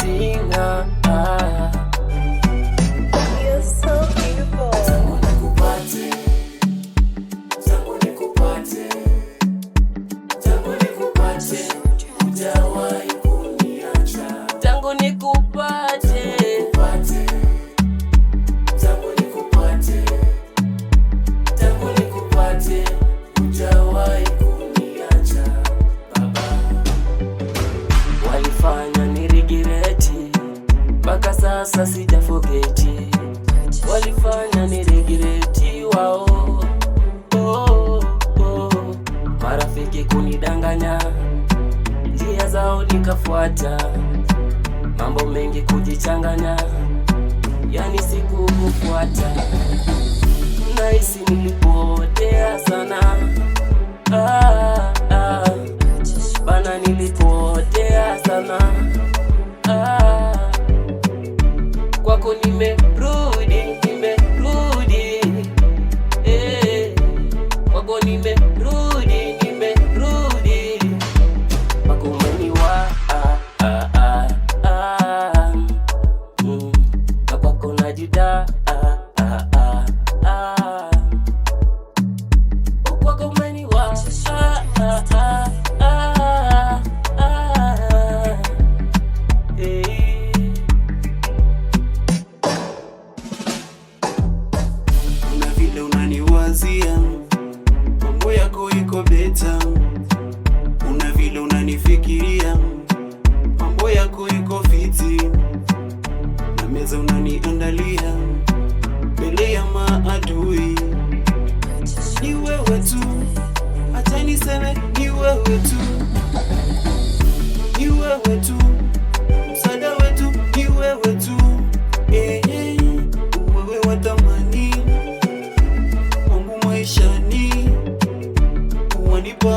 everything. You're so beautiful. Tangu nikupate, tangu nikupate, tangu nikupate, hujawahi kuniacha. Tangu nikupate, tangu nikupate, tangu nikupate, hujawahi kuniacha. Baba, walifanya nirigireti, mpaka sasa sijafogeti. Walifanya nirigireti wao, marafiki kunidanganya, njia zao nikafuata, mambo mengi kujichanganya, yani sikukufuata. Nahisi nilipotea sana, bana nilipotea sana, kwako nimerudi, kwako nimerudi, kwako umeniwa, na kwako najida, kwako umeniwa, Kuna vile unaniwazia, mambo yako iko beta. Kuna vile unanifikiria, mambo yako iko fiti. Na meza unaniandalia mbele ya maadui. Ni wewe tu, acha niseme ni wewe tu. Ni wewe tu, msaada wetu ni wewe tu. Wewe wa thamani wangu maishani, wanipa